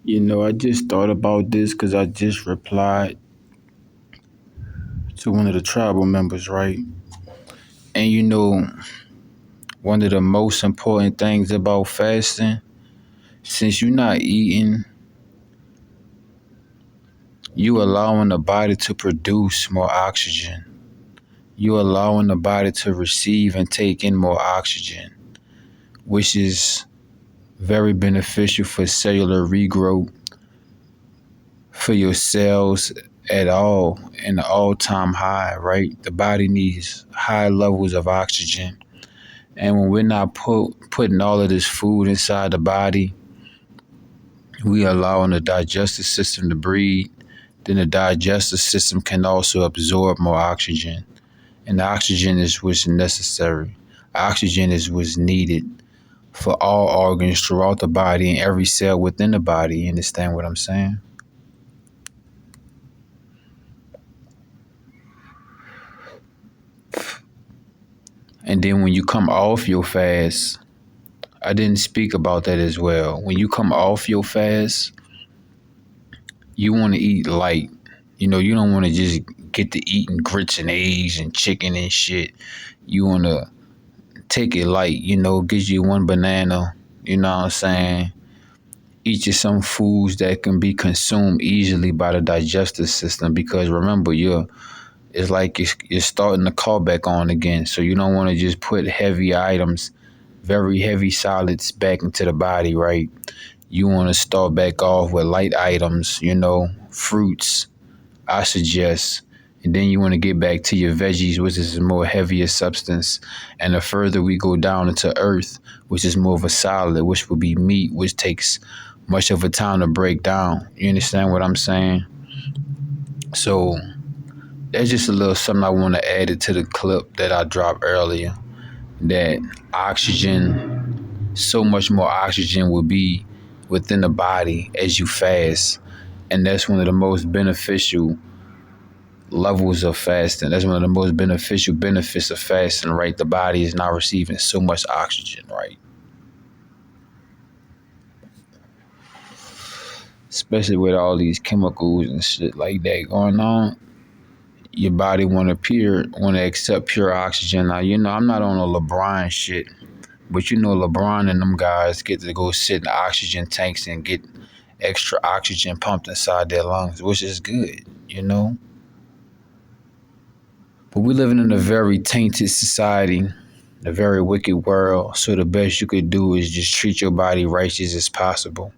I just thought about this because I just replied to one of the tribal members, right? And one of the most important things about fasting, since you're not eating, you allowing the body to produce more oxygen. You allowing the body to receive and take in more oxygen, which is very beneficial for cellular regrowth, for your cells at all in the all-time high, right? The body needs high levels of oxygen. And when we're not putting all of this food inside the body, we allowing the digestive system to breathe. Then the digestive system can also absorb more oxygen. And the oxygen is what's necessary. Oxygen is what's needed for all organs throughout the body and every cell within the body. You understand what I'm saying? And then when you come off your fast, I didn't speak about that as well. When you come off your fast, you want to eat light. You don't want to just get to eating grits and eggs and chicken and shit. You want to take it light, get you one banana, you know what I'm saying? Eat you some foods that can be consumed easily by the digestive system because remember, it's like you're starting the car back on again. So you don't want to just put heavy items, very heavy solids back into the body, right? You want to start back off with light items, fruits, I suggest. And then you want to get back to your veggies, which is a more heavier substance. And the further we go down into earth, which is more of a solid, which will be meat, which takes much of a time to break down. You understand what I'm saying? So that's just a little something I want to add it to the clip that I dropped earlier. That oxygen, so much more oxygen will be within the body as you fast. And that's one of the most beneficial levels of fasting. That's one of the most beneficial benefits of fasting, right? The body is not receiving so much oxygen, right? Especially with all these chemicals and shit like that going on. Your body want to accept pure oxygen. Now, I'm not on a LeBron shit, but LeBron and them guys get to go sit in oxygen tanks and get extra oxygen pumped inside their lungs, which is good. But we're living in a very tainted society, a very wicked world. So the best you could do is just treat your body righteous as possible,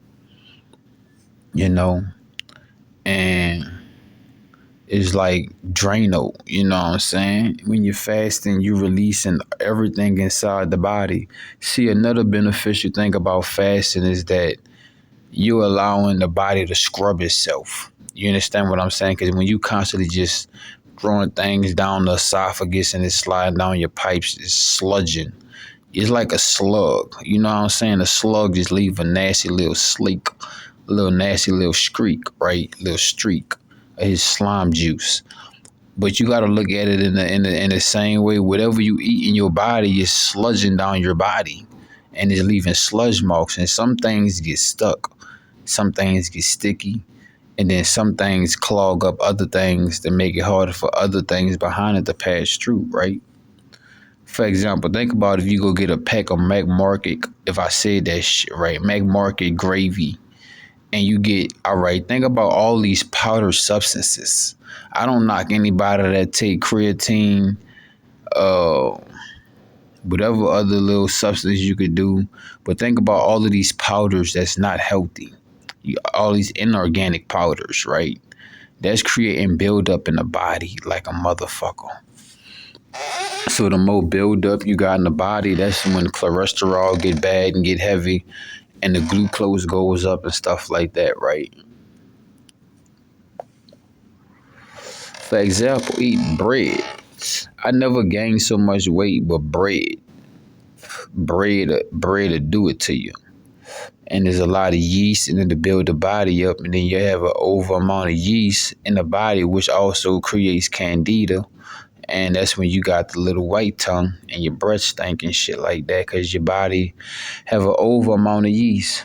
and it's like Drano, you know what I'm saying? When you're fasting, you're releasing everything inside the body. See, another beneficial thing about fasting is that you're allowing the body to scrub itself. You understand what I'm saying? Because when you constantly just throwing things down the esophagus and it's sliding down your pipes, it's sludging. It's like a slug. You know what I'm saying? A slug just leave a nasty little sleek, a little nasty little streak, right? Little streak of his slime juice. But you got to look at it in the same way. Whatever you eat in your body is sludging down your body, and it's leaving sludge marks. And some things get stuck, some things get sticky, and then some things clog up other things that make it harder for other things behind it to pass through, right? For example, think about if you go get a pack of Mac Market, if I said that shit right, Mac Market gravy, and you get, all right, think about all these powder substances. I don't knock anybody that take creatine, whatever other little substance you could do, but think about all of these powders that's not healthy. All these inorganic powders, right? That's creating buildup in the body like a motherfucker. So the more buildup you got in the body, that's when the cholesterol get bad and get heavy, and the glucose goes up and stuff like that, right? For example, eat bread. I never gained so much weight, but bread to do it to you. And there's a lot of yeast in it to build the body up, and then you have an over amount of yeast in the body, which also creates candida, and that's when you got the little white tongue and your breath stink and shit like that, because your body have an over amount of yeast.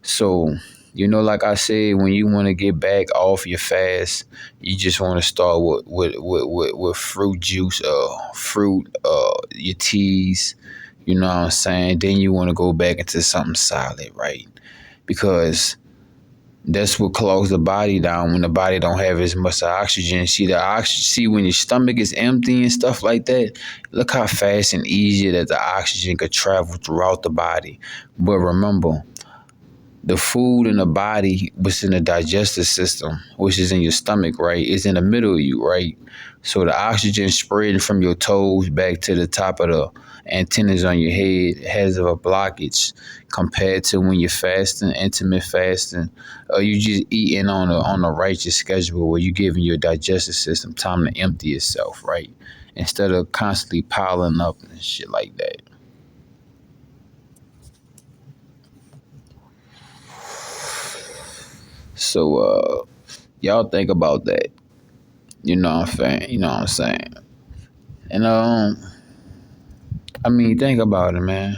So Like I said, when you want to get back off your fast, you just want to start with fruit juice, your teas. You know what I'm saying? Then you want to go back into something solid, right? Because that's what clogs the body down when the body don't have as much oxygen. See when your stomach is empty and stuff like that. Look how fast and easy that the oxygen could travel throughout the body. But remember, the food in the body, which is in the digestive system, which is in your stomach, right, is in the middle of you, right? So the oxygen spreading from your toes back to the top of the antennas on your head has a blockage compared to when you're fasting, intermittent fasting, or you just eating on a righteous schedule where you're giving your digestive system time to empty itself, right? Instead of constantly piling up and shit like that. So y'all think about that. You know what I'm saying? And think about it, man.